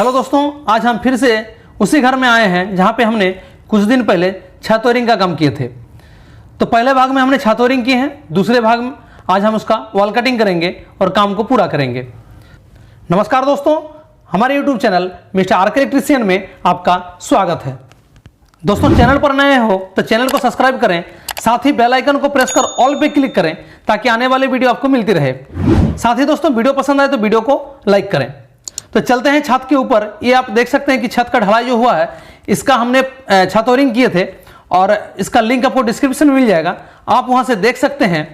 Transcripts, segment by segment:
Hello दोस्तों, आज हम फिर से उसी घर में आए हैं जहां पे हमने कुछ दिन पहले छत वायरिंग का काम किए थे। तो पहले भाग में हमने छत वायरिंग की है, दूसरे भाग में आज हम उसका वॉल कटिंग करेंगे और काम को पूरा करेंगे। नमस्कार दोस्तों, हमारे यूट्यूब चैनल मिस्टर आर के इलेक्ट्रीशियन में आपका स्वागत है। दोस्तों, चैनल पर नए हो तो चैनल को सब्सक्राइब करें, साथ ही बेल आइकन को प्रेस कर ऑल पे क्लिक करें ताकि आने वाले वीडियो आपको मिलती रहे। साथ ही दोस्तों, वीडियो पसंद आए तो वीडियो को लाइक करें। तो चलते हैं छत के ऊपर। ये आप देख सकते हैं कि छत का ढलाई जो हुआ है, इसका हमने छत वायरिंग किए थे और इसका लिंक आपको डिस्क्रिप्शन में मिल जाएगा। आप वहां से देख सकते हैं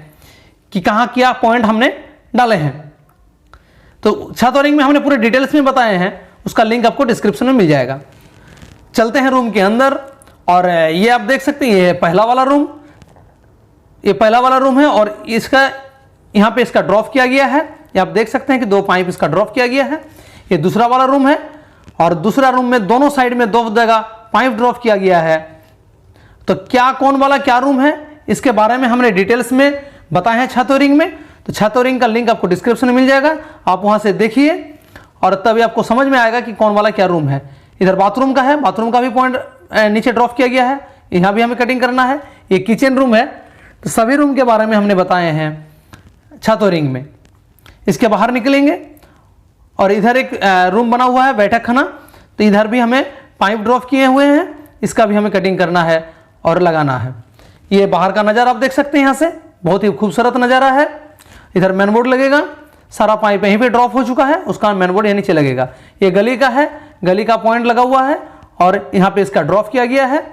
कि कहां क्या पॉइंट हमने डाले हैं। तो छत वायरिंग में हमने पूरे डिटेल्स में बताए हैं, उसका लिंक आपको डिस्क्रिप्शन में मिल जाएगा। चलते हैं रूम के अंदर और ये आप देख सकते हैं, ये पहला वाला रूम, ये पहला वाला रूम है और इसका यहाँ पे इसका ड्रॉप किया गया है। ये आप देख सकते हैं कि दो पाइप इसका ड्रॉप किया गया है। ये दूसरा वाला रूम है और दूसरा रूम में दोनों साइड में दो जगह पाइप ड्रॉप किया गया है। तो क्या कौन वाला क्या रूम है, इसके बारे में हमने डिटेल्स में बताए हैं छत वायरिंग में। तो छत वायरिंग का लिंक आपको डिस्क्रिप्शन में मिल जाएगा, आप वहां से देखिए और तभी आपको समझ में आएगा कि कौन वाला क्या रूम है। इधर बाथरूम का है, बाथरूम का भी पॉइंट नीचे ड्रॉप किया गया है, यहाँ भी हमें कटिंग करना है। ये किचन रूम है। तो सभी रूम के बारे में हमने बताए हैं छत वायरिंग में। इसके बाहर निकलेंगे और इधर एक रूम बना हुआ है बैठक खाना, तो इधर भी हमें पाइप ड्रॉप किए हुए हैं, इसका भी हमें कटिंग करना है और लगाना है। ये बाहर का नज़ारा आप देख सकते हैं, यहाँ से बहुत ही खूबसूरत नज़ारा है। इधर मेन बोर्ड लगेगा, सारा पाइप यहीं पे ड्रॉप हो चुका है, उसका मेन बोर्ड यहाँ नीचे लगेगा। ये गली का है, गली का पॉइंट लगा हुआ है और यहाँ पे इसका ड्रॉप किया गया है,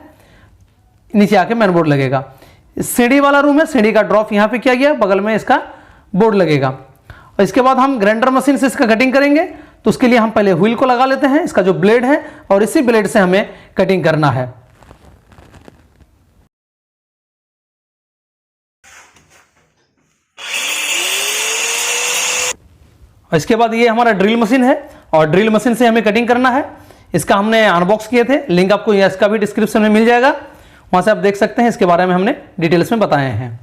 नीचे आके मेन बोर्ड लगेगा। सीढ़ी वाला रूम है, सीढ़ी का ड्रॉप यहाँ पे किया गया, बगल में इसका बोर्ड लगेगा। और इसके बाद हम ग्राइंडर मशीन से इसका कटिंग करेंगे। तो उसके लिए हम पहले व्हील को लगा लेते हैं, इसका जो ब्लेड है, और इसी ब्लेड से हमें कटिंग करना है। और इसके बाद ये हमारा ड्रिल मशीन है और ड्रिल मशीन से हमें कटिंग करना है। इसका हमने अनबॉक्स किए थे, लिंक आपको इसका भी डिस्क्रिप्शन में मिल जाएगा, वहां से आप देख सकते हैं। इसके बारे में हमने डिटेल्स में बताए हैं।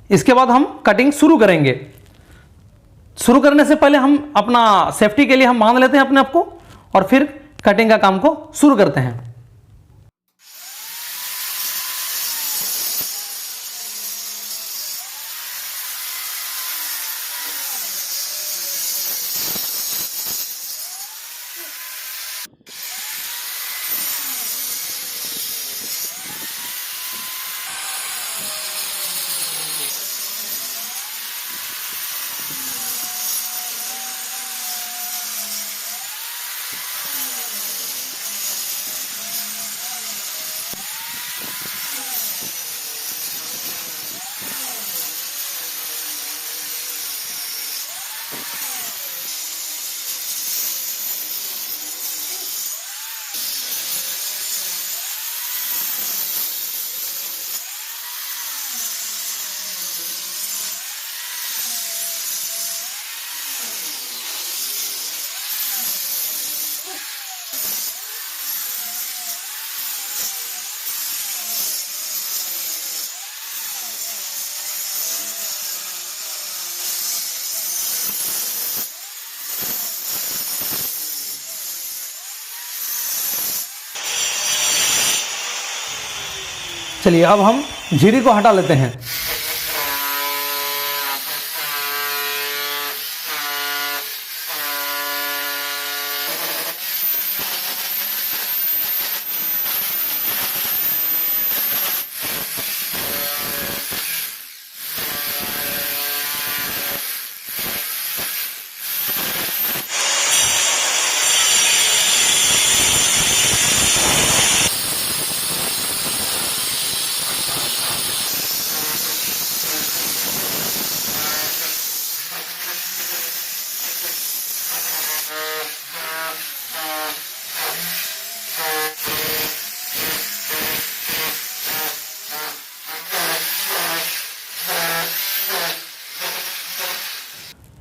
इसके बाद हम कटिंग शुरू करेंगे। शुरू करने से पहले हम अपना सेफ्टी के लिए हम बांध लेते हैं अपने आप को और फिर कटिंग का काम को शुरू करते हैं। चलिए अब हम झिरी को हटा लेते हैं।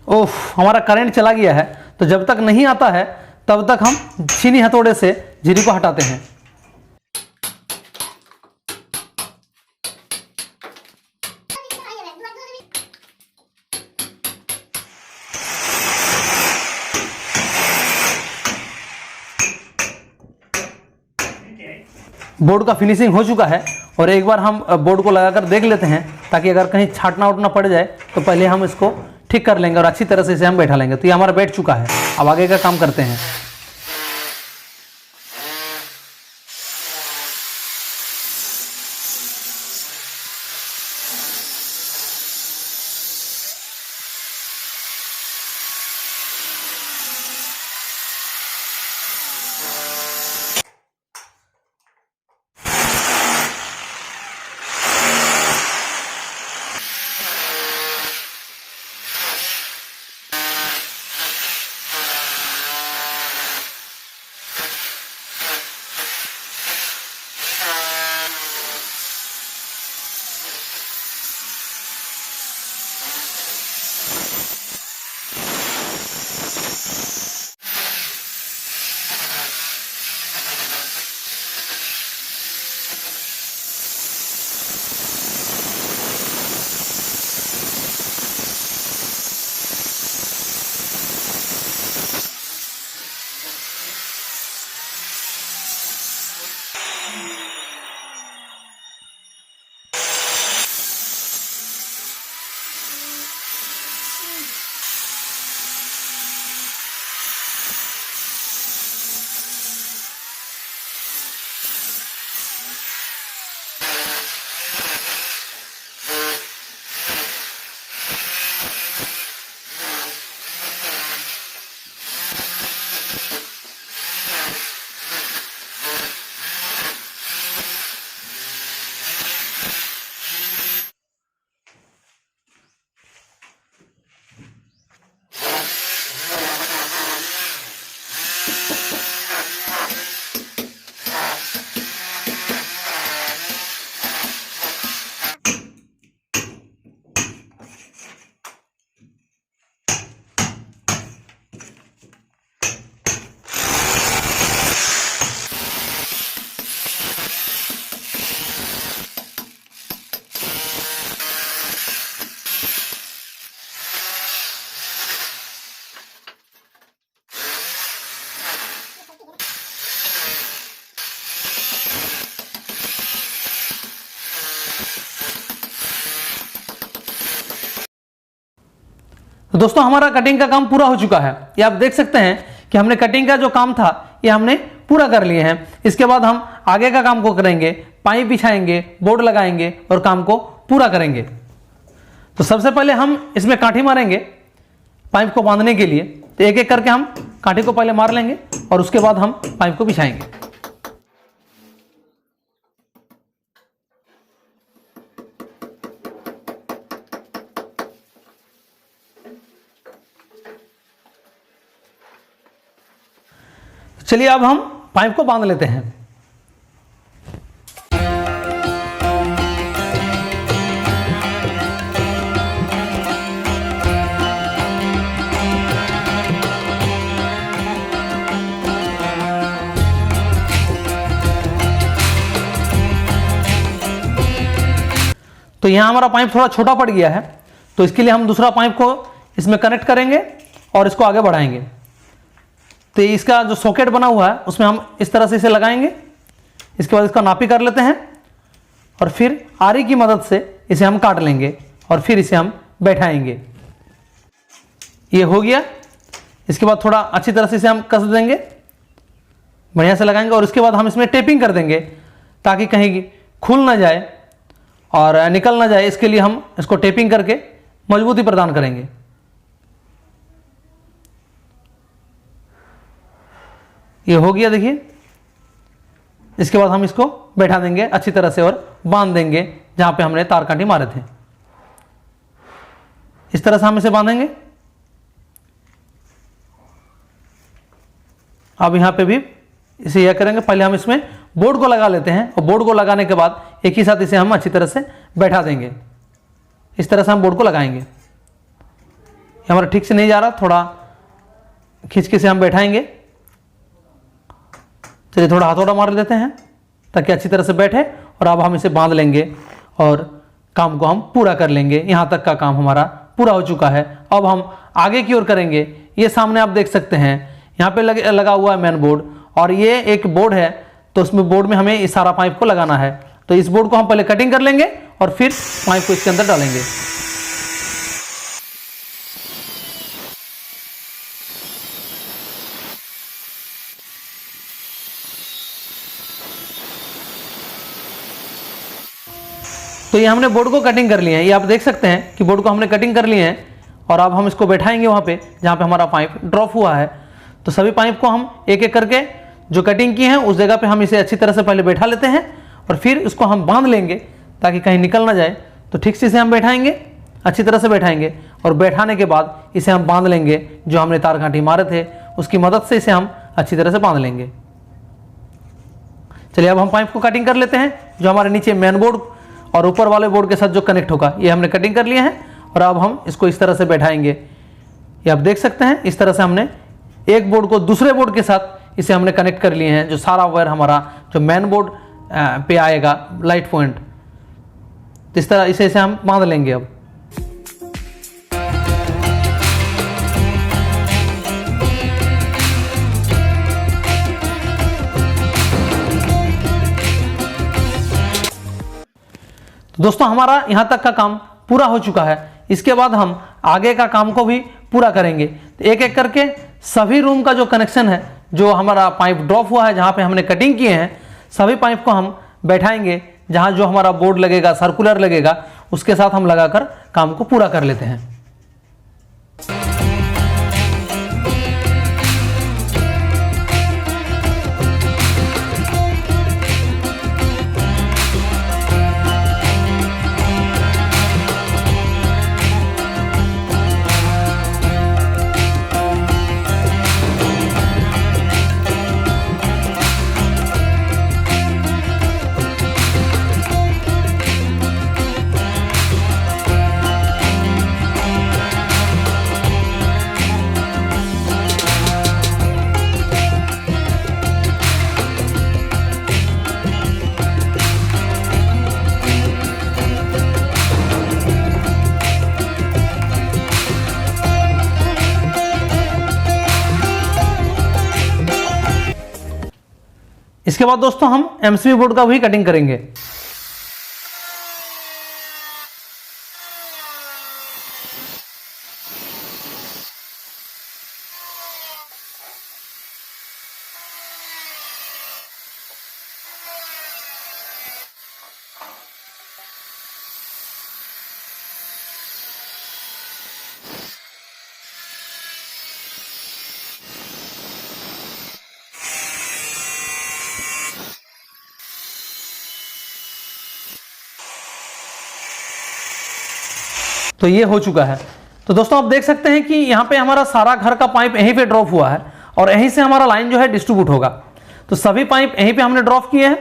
ओह, हमारा करंट चला गया है। तो जब तक नहीं आता है तब तक हम छीनी हथौड़े से झिरी को हटाते हैं। बोर्ड का फिनिशिंग हो चुका है। और एक बार हम बोर्ड को लगाकर देख लेते हैं, ताकि अगर कहीं छाटना उटना पड़ जाए तो पहले हम इसको ठीक कर लेंगे और अच्छी तरह से इसे हम बैठा लेंगे। तो ये हमारा बैठ चुका है। अब आगे का काम करते हैं। तो दोस्तों हमारा कटिंग का काम पूरा हो चुका है। ये आप देख सकते हैं कि हमने कटिंग का जो काम था ये हमने पूरा कर लिए हैं। इसके बाद हम आगे का काम को करेंगे, पाइप बिछाएंगे, बोर्ड लगाएंगे और काम को पूरा करेंगे। तो सबसे पहले हम इसमें काठी मारेंगे पाइप को बांधने के लिए। तो एक एक करके हम काठी को पहले मार लेंगे और उसके बाद हम पाइप को बिछाएंगे। चलिए अब हम पाइप को बांध लेते हैं। तो यहां हमारा पाइप थोड़ा छोटा पड़ गया है, तो इसके लिए हम दूसरा पाइप को इसमें कनेक्ट करेंगे और इसको आगे बढ़ाएंगे। तो इसका जो सॉकेट बना हुआ है उसमें हम इस तरह से इसे लगाएंगे। इसके बाद इसका नापी कर लेते हैं और फिर आरी की मदद से इसे हम काट लेंगे और फिर इसे हम बैठाएंगे। ये हो गया। इसके बाद थोड़ा अच्छी तरह से इसे हम कस देंगे, बढ़िया से लगाएंगे और उसके बाद हम इसमें टेपिंग कर देंगे ताकि कहीं खुल ना जाए और निकल ना जाए। इसके लिए हम इसको टेपिंग करके मजबूती प्रदान करेंगे। ये हो गया देखिए। इसके बाद हम इसको बैठा देंगे अच्छी तरह से और बांध देंगे जहां पे हमने तार कांटे मारे थे। इस तरह से हम इसे बांधेंगे। अब यहां पे भी इसे यह करेंगे। पहले हम इसमें बोर्ड को लगा लेते हैं और बोर्ड को लगाने के बाद एक ही साथ इसे हम अच्छी तरह से बैठा देंगे। इस तरह से हम बोर्ड को लगाएंगे। ये हमारा ठीक से नहीं जा रहा, थोड़ा खींच के से हम बैठाएंगे। चलिए थोड़ा हथौड़ा मार लेते हैं ताकि अच्छी तरह से बैठे और अब हम इसे बांध लेंगे और काम को हम पूरा कर लेंगे। यहाँ तक का काम हमारा पूरा हो चुका है। अब हम आगे की ओर करेंगे। ये सामने आप देख सकते हैं यहाँ पे लगा हुआ है मेन बोर्ड और ये एक बोर्ड है तो उसमें बोर्ड में हमें इस सारा पाइप को लगाना है। तो इस बोर्ड को हम पहले कटिंग कर लेंगे और फिर पाइप को इसके अंदर डालेंगे। तो ये हमने बोर्ड को कटिंग कर लिया है, ये आप देख सकते हैं कि बोर्ड को हमने कटिंग कर लिए हैं। और अब हम इसको बैठाएंगे वहाँ पे जहाँ पे हमारा पाइप ड्रॉप हुआ है। तो सभी पाइप को हम एक एक करके जो कटिंग की है उस जगह पे हम इसे अच्छी तरह से पहले बैठा लेते हैं और फिर इसको हम बांध लेंगे ताकि कहीं निकल ना जाए। तो ठीक से इसे हम बैठाएंगे, अच्छी तरह से बैठाएंगे और बैठाने के बाद इसे हम बांध लेंगे। जो हमने तार कांटी मारे थे उसकी मदद से इसे हम अच्छी तरह से बांध लेंगे। चलिए अब हम पाइप को कटिंग कर लेते हैं। जो हमारे नीचे मेन बोर्ड और ऊपर वाले बोर्ड के साथ जो कनेक्ट होगा ये हमने कटिंग कर लिया है और अब हम इसको इस तरह से बैठाएंगे। ये आप देख सकते हैं इस तरह से हमने एक बोर्ड को दूसरे बोर्ड के साथ इसे हमने कनेक्ट कर लिए हैं। जो सारा वायर हमारा जो मेन बोर्ड पे आएगा लाइट पॉइंट, तो इस तरह इसे हम बांध लेंगे। अब दोस्तों हमारा यहाँ तक का काम पूरा हो चुका है। इसके बाद हम आगे का काम को भी पूरा करेंगे। तो एक एक करके सभी रूम का जो कनेक्शन है, जो हमारा पाइप ड्रॉप हुआ है जहाँ पे हमने कटिंग किए हैं, सभी पाइप को हम बैठाएंगे। जहाँ जो हमारा बोर्ड लगेगा, सर्कुलर लगेगा, उसके साथ हम लगाकर काम को पूरा कर लेते हैं। इसके बाद दोस्तों हम एमसीबी बोर्ड का भी कटिंग करेंगे। तो ये हो चुका है। तो दोस्तों आप देख सकते हैं कि यहाँ पे हमारा सारा घर का पाइप यहीं पे ड्रॉप हुआ है और यहीं से हमारा लाइन जो है डिस्ट्रीब्यूट होगा। तो सभी पाइप यहीं पे हमने ड्रॉप किए हैं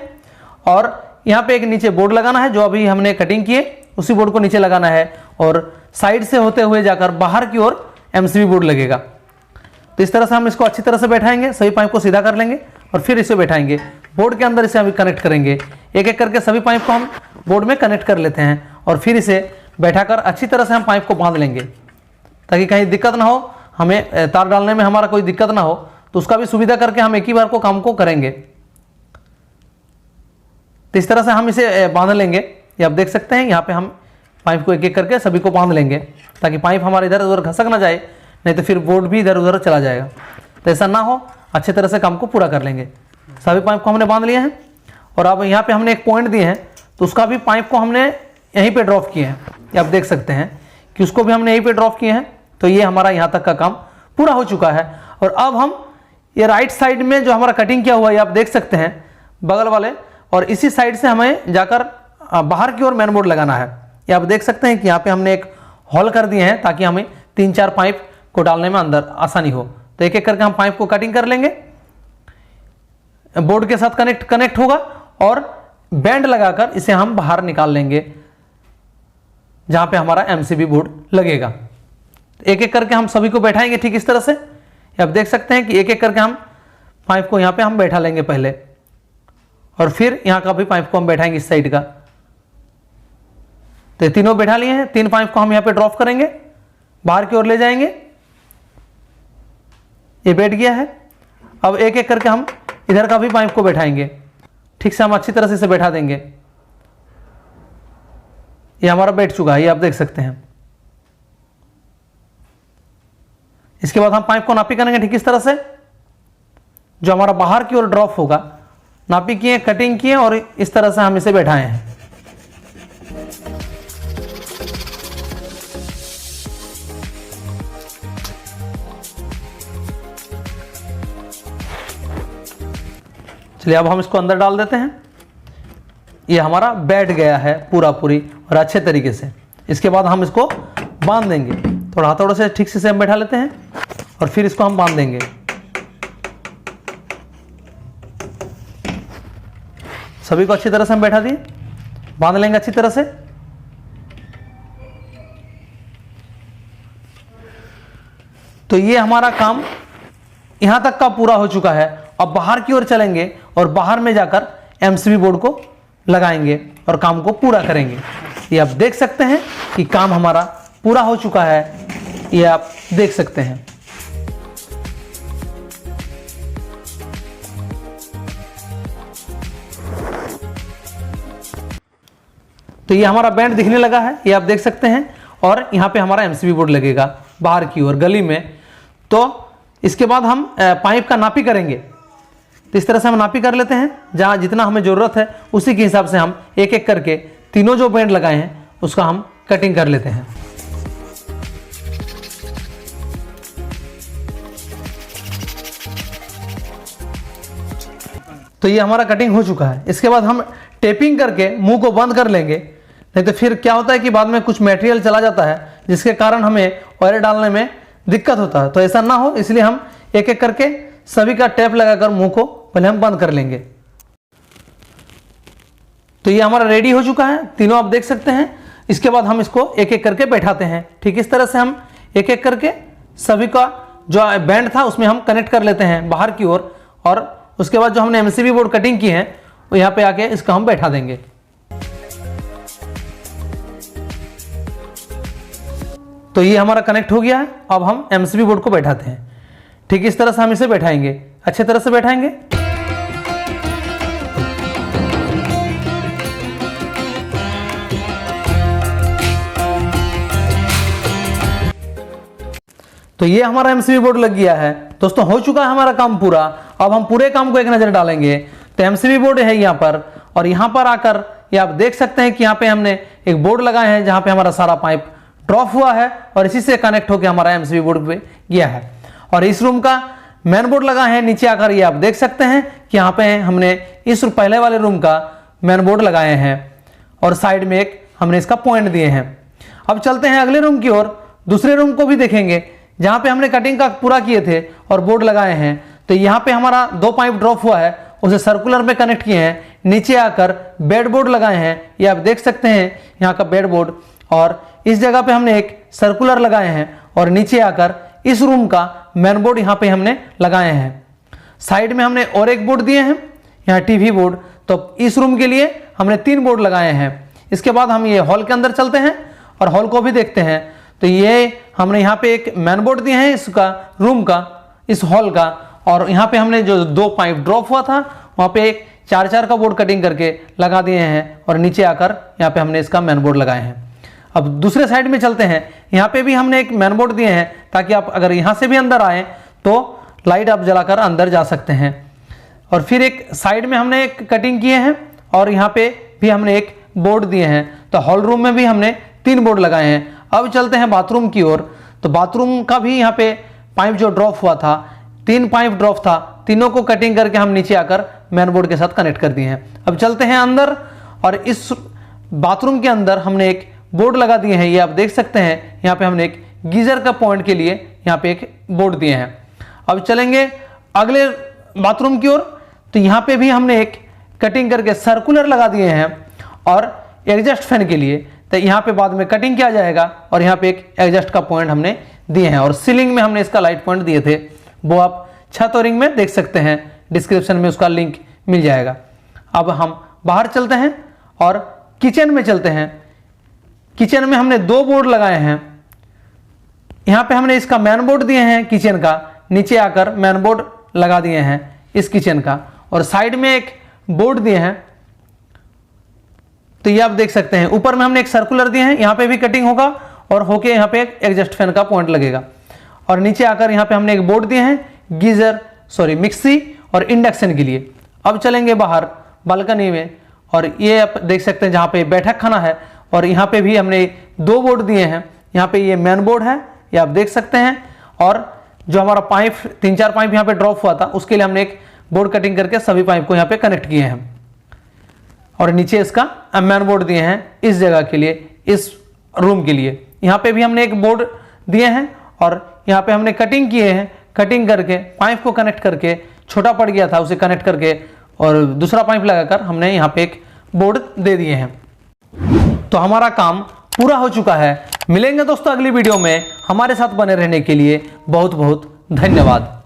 और यहाँ पे एक नीचे बोर्ड लगाना है जो अभी हमने कटिंग किए, उसी बोर्ड को नीचे लगाना है और साइड से होते हुए जाकर बाहर की ओर एमसीबी बोर्ड लगेगा। तो इस तरह से हम इसको अच्छी तरह से बैठाएंगे, सभी पाइप को सीधा कर लेंगे और फिर इसे बैठाएंगे बोर्ड के अंदर। इसे अभी कनेक्ट करेंगे, एक एक करके सभी पाइप को हम बोर्ड में कनेक्ट कर लेते हैं और फिर इसे बैठाकर अच्छी तरह से हम पाइप को बांध लेंगे ताकि कहीं दिक्कत ना हो, हमें तार डालने में हमारा कोई दिक्कत ना हो। तो उसका भी सुविधा करके हम एक ही बार को काम को करेंगे। तो इस तरह से हम इसे बांध लेंगे। ये आप देख सकते हैं यहाँ पे हम पाइप को एक एक करके सभी को बांध लेंगे ताकि पाइप हमारे इधर उधर घसक ना जाए, नहीं तो फिर बोर्ड भी इधर उधर चला जाएगा। तो ऐसा ना हो, अच्छे तरह से काम को पूरा कर लेंगे। सभी पाइप को हमने बांध लिया है और अब यहाँ पे हमने एक पॉइंट दिए हैं तो उसका भी पाइप को हमने यहीं पे ड्रॉप किए हैं। ये आप देख सकते हैं कि उसको भी हमने यहीं पे ड्रॉप किए हैं। तो ये हमारा यहाँ तक का काम पूरा हो चुका है। और अब हम ये राइट साइड में जो हमारा कटिंग किया हुआ है, ये आप देख सकते हैं बगल वाले, और इसी साइड से हमें जाकर बाहर की ओर मेन बोर्ड लगाना है। ये आप देख सकते हैं कि यहाँ पे हमने एक होल कर दिए हैं ताकि हमें 3-4 पाइप को डालने में अंदर आसानी हो। तो एक एक करके हम पाइप को कटिंग कर लेंगे, बोर्ड के साथ कनेक्ट होगा और बैंड लगाकर इसे हम बाहर निकाल लेंगे जहां पे हमारा एमसीबी बोर्ड लगेगा। एक एक करके हम सभी को बैठाएंगे ठीक इस तरह से। आप देख सकते हैं कि एक एक करके हम पाइप को यहाँ पे हम बैठा लेंगे पहले और फिर यहाँ का भी पाइप को हम बैठाएंगे इस साइड का। तो तीनों बैठा लिए हैं, 3 पाइप को हम यहाँ पे ड्रॉप करेंगे, बाहर की ओर ले जाएंगे। ये बैठ गया है। अब एक एक करके हम इधर का भी पाइप को बैठाएंगे। ठीक से हम अच्छी तरह से इसे बैठा देंगे। ये हमारा बैठ चुका है, ये आप देख सकते हैं। इसके बाद हम पाइप को नापी करेंगे ठीक इस तरह से, जो हमारा बाहर की ओर ड्रॉप होगा। नापी किए, कटिंग किए और इस तरह से हम इसे बैठाए हैं। चलिए अब हम इसको अंदर डाल देते हैं। ये हमारा बैठ गया है पूरी और अच्छे तरीके से। इसके बाद हम इसको बांध देंगे। थोड़ा हथौड़े से ठीक से हम बैठा लेते हैं और फिर इसको हम बांध देंगे। सभी को अच्छी तरह से हम बैठा दिए, बांध लेंगे अच्छी तरह से। तो ये हमारा काम यहां तक का पूरा हो चुका है। अब बाहर की ओर चलेंगे और बाहर में जाकर एमसीबी बोर्ड को लगाएंगे और काम को पूरा करेंगे। ये आप देख सकते हैं कि काम हमारा पूरा हो चुका है, ये आप देख सकते हैं। तो ये हमारा बैंड दिखने लगा है, ये आप देख सकते हैं। और यहाँ पे हमारा एमसीबी बोर्ड लगेगा बाहर की ओर गली में। तो इसके बाद हम पाइप का नापी करेंगे। तो इस तरह से हम नापी कर लेते हैं, जहाँ जितना हमें ज़रूरत है उसी के हिसाब से हम एक एक करके तीनों जो बैंड लगाए हैं उसका हम कटिंग कर लेते हैं। तो ये हमारा कटिंग हो चुका है। इसके बाद हम टेपिंग करके मुंह को बंद कर लेंगे, नहीं तो फिर क्या होता है कि बाद में कुछ मटेरियल चला जाता है जिसके कारण हमें वायर डालने में दिक्कत होता है। तो ऐसा ना हो इसलिए हम एक एक करके सभी का टेप लगाकर मुंह को पहले हम बंद कर लेंगे। तो ये हमारा रेडी हो चुका है, तीनों आप देख सकते हैं। इसके बाद हम इसको एक एक करके बैठाते हैं। ठीक इस तरह से हम एक एक करके सभी का जो बैंड था उसमें हम कनेक्ट कर लेते हैं बाहर की ओर। और उसके बाद जो हमने एमसीबी बोर्ड कटिंग की है वो यहाँ पे आके इसको हम बैठा देंगे। तो ये हमारा कनेक्ट हो गया है। अब हम एमसीबी बोर्ड को बैठाते हैं। ठीक इस तरह से हम इसे बैठाएंगे, अच्छे तरह से बैठाएंगे। तो ये हमारा एमसीबी बोर्ड लग गया है। दोस्तों हो चुका है हमारा काम पूरा। अब हम पूरे काम को एक नजर डालेंगे। तो एमसीबी बोर्ड है यहाँ पर, और यहाँ पर आकर ये आप देख सकते हैं कि यहाँ पे हमने एक बोर्ड लगाए हैं जहाँ पे हमारा सारा पाइप ड्रॉप हुआ है और इसी से कनेक्ट होकर हमारा एमसीबी बोर्ड पे गया है। और इस रूम का मेन बोर्ड लगा है नीचे आकर। ये आप देख सकते हैं कि यहाँ पे हमने इस पहले वाले रूम का मेन बोर्ड लगाए हैं और साइड में एक हमने इसका पॉइंट दिए हैं। अब चलते हैं अगले रूम की ओर। दूसरे रूम को भी देखेंगे जहाँ पे हमने कटिंग का पूरा किए थे और बोर्ड लगाए हैं। तो यहाँ पे हमारा 2 पाइप ड्रॉप हुआ है, उसे सर्कुलर में कनेक्ट किए हैं। नीचे आकर बेड बोर्ड लगाए हैं, ये आप देख सकते हैं यहाँ का बेड बोर्ड। और इस जगह पे हमने एक सर्कुलर लगाए हैं और नीचे आकर इस रूम का मेन बोर्ड यहाँ पे हमने लगाए हैं। साइड में हमने और एक बोर्ड दिए हैं, यहाँ टीवी बोर्ड। तो इस रूम के लिए हमने 3 बोर्ड लगाए हैं। इसके बाद हम ये हॉल के अंदर चलते हैं और हॉल को भी देखते हैं। तो ये हमने यहाँ पे एक मेन बोर्ड दिए हैं इसका रूम का, इस हॉल का। और यहाँ पे हमने जो 2 पाइप ड्रॉप हुआ था वहाँ पे एक 4-4 का बोर्ड कटिंग करके लगा दिए हैं और नीचे आकर यहाँ पे हमने इसका मेन बोर्ड लगाए हैं। अब दूसरे साइड में चलते हैं। यहाँ पे भी हमने एक मेन बोर्ड दिए हैं ताकि आप अगर यहाँ से भी अंदर आए तो लाइट आप जलाकर अंदर जा सकते हैं। और फिर एक साइड में हमने एक कटिंग किए हैं और यहाँ पे भी हमने एक बोर्ड दिए हैं। तो हॉल रूम में भी हमने 3 बोर्ड लगाए हैं। अब चलते हैं बाथरूम की ओर। तो बाथरूम का भी यहाँ पे पाइप जो ड्रॉप हुआ था, 3 पाइप ड्रॉप था, तीनों को कटिंग करके हम नीचे आकर मेन बोर्ड के साथ कनेक्ट कर दिए हैं। अब चलते हैं अंदर और इस बाथरूम के अंदर हमने एक बोर्ड लगा दिए हैं। ये आप देख सकते हैं यहाँ पे हमने एक गीजर का पॉइंट के लिए यहाँ पे एक बोर्ड दिए हैं। अब चलेंगे अगले बाथरूम की ओर। तो यहाँ पे भी हमने एक कटिंग करके सर्कुलर लगा दिए हैं और एग्जॉस्ट फैन के लिए। तो यहाँ पे बाद में कटिंग किया जाएगा और यहाँ पे एक एग्जॉस्ट का पॉइंट हमने दिए हैं। और सीलिंग में हमने इसका लाइट पॉइंट दिए थे, वो आप छत और रिंग में देख सकते हैं, डिस्क्रिप्शन में उसका लिंक मिल जाएगा। अब हम बाहर चलते हैं और किचन में चलते हैं। किचन में हमने 2 बोर्ड लगाए हैं। यहाँ पे हमने इसका मेन बोर्ड दिए हैं किचन का, नीचे आकर मेन बोर्ड लगा दिए हैं इस किचन का। और साइड में एक बोर्ड दिए हैं, तो ये आप देख सकते हैं ऊपर में हमने एक सर्कुलर दिए हैं, यहाँ पे भी कटिंग होगा और होके यहाँ पे एक एग्जॉस्ट फैन का पॉइंट लगेगा। और नीचे आकर यहाँ पे हमने एक बोर्ड दिए हैं गीजर मिक्सी और इंडक्शन के लिए। अब चलेंगे बाहर बालकनी में, और ये आप देख सकते हैं जहाँ पे बैठक खाना है, और यहाँ पे भी हमने 2 बोर्ड दिए हैं। यहाँ पे ये मेन बोर्ड है, ये आप देख सकते हैं, और जो हमारा पाइप 3-4 पाइप यहाँ पे ड्रॉप हुआ था उसके लिए हमने एक बोर्ड कटिंग करके सभी पाइप को यहाँ पे कनेक्ट किए हैं। और नीचे इसका मेन बोर्ड दिए हैं इस जगह के लिए, इस रूम के लिए। यहाँ पे भी हमने एक बोर्ड दिए हैं और यहाँ पे हमने कटिंग किए हैं, कटिंग करके पाइप को कनेक्ट करके, छोटा पड़ गया था उसे कनेक्ट करके और दूसरा पाइप लगाकर हमने यहाँ पे एक बोर्ड दे दिए हैं। तो हमारा काम पूरा हो चुका है। मिलेंगे दोस्तों अगली वीडियो में। हमारे साथ बने रहने के लिए बहुत बहुत धन्यवाद।